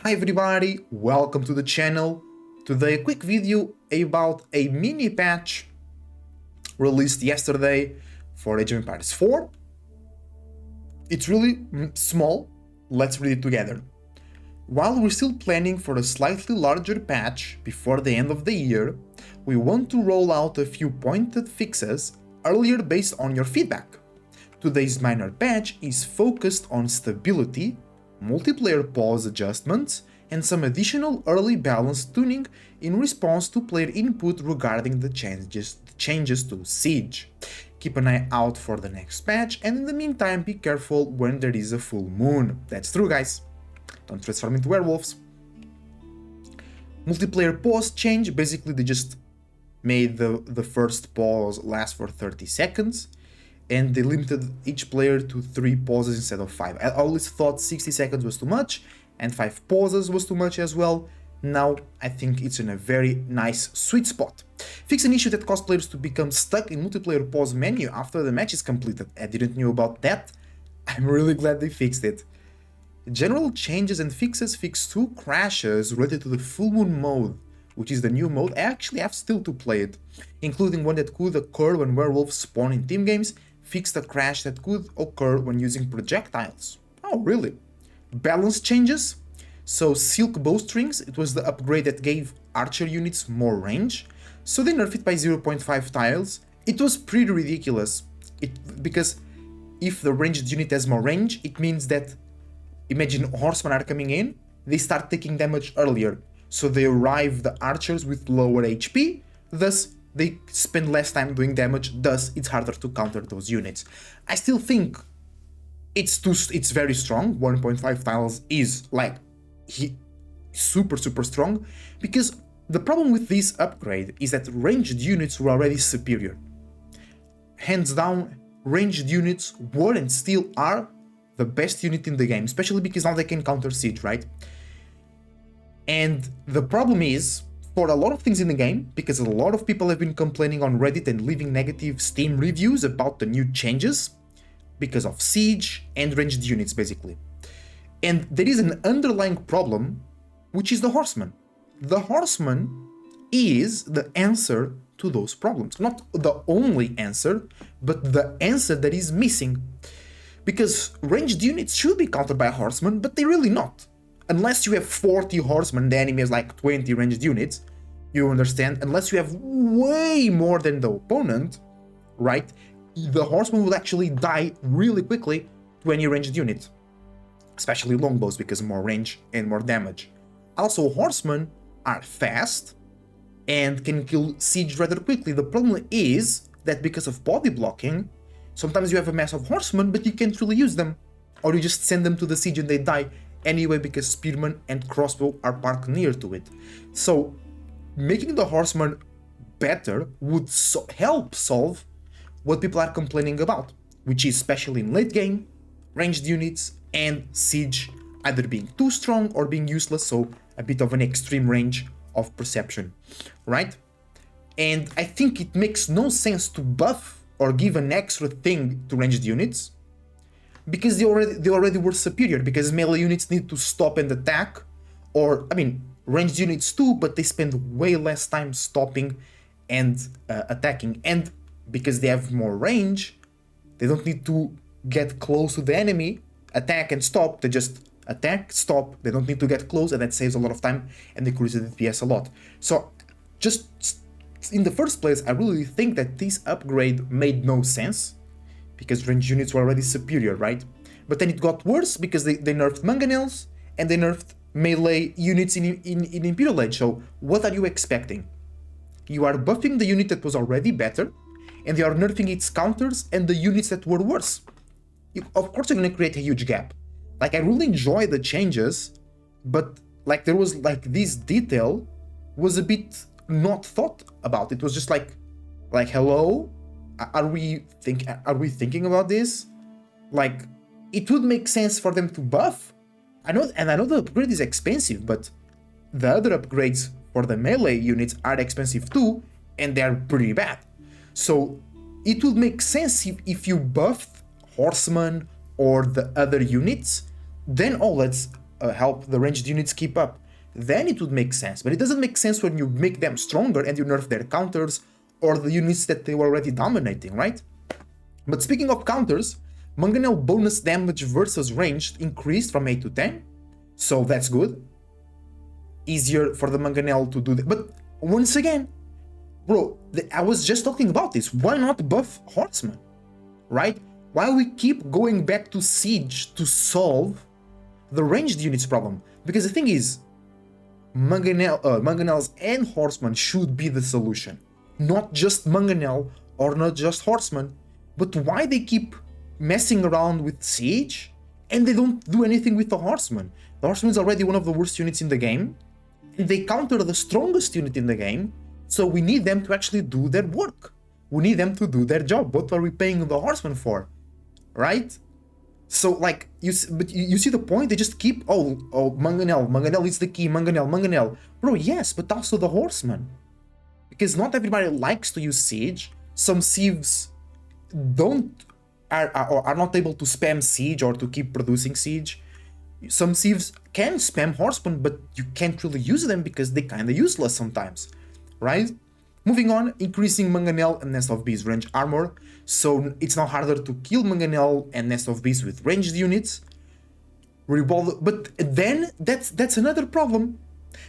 Hi everybody, welcome to the channel. Today a quick video about a mini patch released yesterday for Age of Empires 4. It's really small, let's read it together. While we're still planning for a slightly larger patch before the end of the year, we want to roll out a few pointed fixes earlier based on your feedback. Today's minor patch is focused on stability, multiplayer pause adjustments, and some additional early balance tuning in response to player input regarding the changes to Siege. Keep an eye out for the next patch, and in the meantime be careful when there is a full moon. That's true, guys. Don't transform into werewolves. Multiplayer pause change, basically they just made the first pause last for 30 seconds, and they limited each player to 3 pauses instead of 5. I always thought 60 seconds was too much, and 5 pauses was too much as well. Now I think it's in a very nice sweet spot. Fix an issue that caused players to become stuck in multiplayer pause menu after the match is completed. I didn't know about that. I'm really glad they fixed it. General changes and fixes fix 2 crashes related to the full moon mode, which is the new mode. I actually have still to play it, including one that could occur when werewolves spawn in team games. Fixed a crash that could occur when using projectiles. Oh, really? Balance changes. So silk bowstrings, it was the upgrade that gave archer units more range. So they nerfed it by 0.5 tiles. It was pretty ridiculous. Because if the ranged unit has more range, it means that, imagine horsemen are coming in, they start taking damage earlier. So they arrive the archers with lower HP, thus they spend less time doing damage, thus it's harder to counter those units. I still think it's very strong. 1.5 tiles is like super strong, because the problem with this upgrade is that ranged units were already superior. Hands down, ranged units were and still are the best unit in the game, especially because now they can counter siege, right? And the problem is, for a lot of things in the game, because a lot of people have been complaining on Reddit and leaving negative Steam reviews about the new changes, because of siege and ranged units, basically. And there is an underlying problem, which is the horseman. The horseman is the answer to those problems. Not the only answer, but the answer that is missing. Because ranged units should be countered by horsemen, but they're really not. Unless you have 40 horsemen, the enemy has like 20 ranged units, you understand? Unless you have way more than the opponent, right? The horseman will actually die really quickly to any ranged unit. Especially longbows, because more range and more damage. Also, horsemen are fast and can kill siege rather quickly. The problem is that because of body blocking, sometimes you have a mass of horsemen, but you can't really use them. Or you just send them to the siege and they die anyway, because spearmen and crossbow are parked near to it. So making the horseman better would help solve what people are complaining about, which is, especially in late game, ranged units and siege either being too strong or being useless, so a bit of an extreme range of perception, right? And I think it makes no sense to buff or give an extra thing to ranged units, because they already were superior, because melee units need to stop and attack, or, I mean, ranged units too, but they spend way less time stopping and attacking, and because they have more range, they don't need to get close to the enemy, attack and stop, they just attack, stop, they don't need to get close, and that saves a lot of time and decreases the DPS a lot. So, just in the first place, I really think that this upgrade made no sense, because ranged units were already superior, right? But then it got worse, because they nerfed mangonels, and they nerfed melee units in Imperial Age. So what are you expecting? You are buffing the unit that was already better, and they are nerfing its counters and the units that were worse. Of course you're gonna create a huge gap. Like, I really enjoy the changes, but like there was like this detail was a bit not thought about. It was just like hello, are we thinking about this? Like, it would make sense for them to buff. I know the upgrade is expensive, but the other upgrades for the melee units are expensive too, and they're pretty bad. So it would make sense if you buffed horsemen or the other units, then let's help the ranged units keep up. Then it would make sense, but it doesn't make sense when you make them stronger and you nerf their counters or the units that they were already dominating, right? But speaking of counters, Mangonel bonus damage versus ranged increased from 8 to 10, so that's good. Easier for the Mangonel to do that, but once again, bro, I was just talking about this, why not buff Horseman, right? Why we keep going back to Siege to solve the ranged units problem? Because the thing is, Mangonels and Horsemen should be the solution. Not just Mangonel or not just Horsemen, but why they keep messing around with Siege and they don't do anything with the Horseman? The Horseman is already one of the worst units in the game, and they counter the strongest unit in the game, so we need them to actually do their work. We need them to do their job. What are we paying the Horseman for? Right? So like, you see the point? They just keep, oh, Mangonel is the key, Mangonel. Bro, yes, but also the Horseman. Because not everybody likes to use Siege. Some Sieves are not able to spam Siege or to keep producing Siege. Some Sieves can spam Horseman, but you can't really use them because they're kinda useless sometimes, right? Moving on, increasing Mangonel and Nest of Bees range armor, so it's now harder to kill Mangonel and Nest of Bees with ranged units. But then, that's another problem,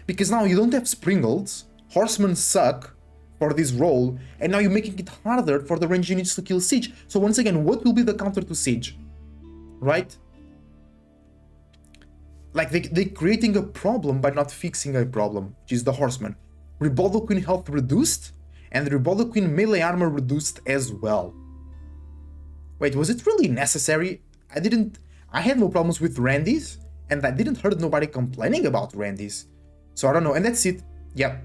because now you don't have Springles, Horsemen suck for this role, and now you're making it harder for the ranged units to kill Siege. So once again, what will be the counter to Siege, right? Like, they're creating a problem by not fixing a problem, which is the Horseman. Reboldo Queen health reduced, and the Reboldo Queen melee armor reduced as well. Wait, was it really necessary? I had no problems with Randy's, and I didn't heard nobody complaining about Randy's. So I don't know, and that's it. Yeah,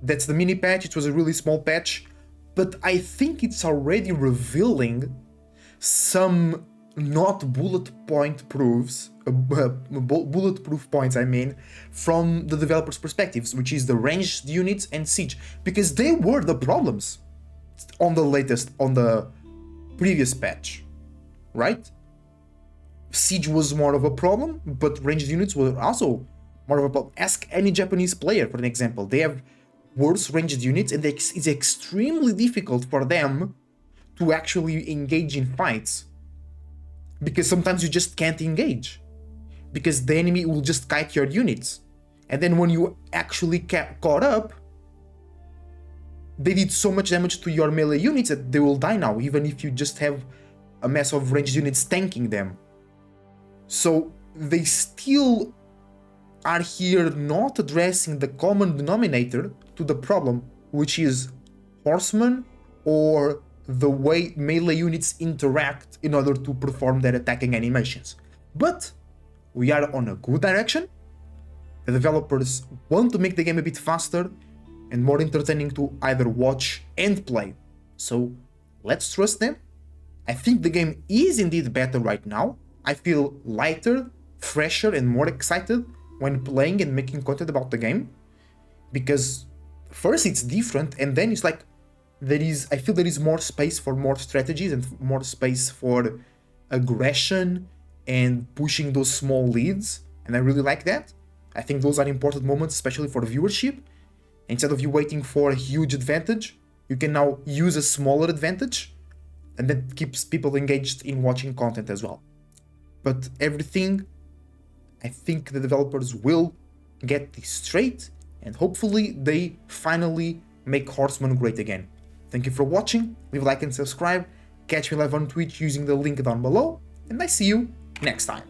that's the mini patch. It was a really small patch, but I think it's already revealing some not bulletproof points, I mean, from the developers' perspectives, which is the ranged units and Siege, because they were the problems on the previous patch, right? Siege was more of a problem, but ranged units were also more of a problem. Ask any Japanese player, for an example. They have worse ranged units, and it's extremely difficult for them to actually engage in fights, because sometimes you just can't engage, because the enemy will just kite your units, and then when you actually caught up, they did so much damage to your melee units that they will die now, even if you just have a mess of ranged units tanking them. So they still are here not addressing the common denominator to the problem, which is Horsemen or the way melee units interact in order to perform their attacking animations. But we are on a good direction. The developers want to make the game a bit faster and more entertaining to either watch and play. So let's trust them. I think the game is indeed better right now. I feel lighter, fresher, and more excited when playing and making content about the game. Because first it's different, and then it's like I feel there is more space for more strategies and more space for aggression and pushing those small leads, and I really like that. I think those are important moments, especially for viewership. Instead of you waiting for a huge advantage, you can now use a smaller advantage, and that keeps people engaged in watching content as well. But everything, I think the developers will get this straight, and hopefully they finally make Horseman great again. Thank you for watching, leave a like and subscribe, catch me live on Twitch using the link down below, and I see you next time.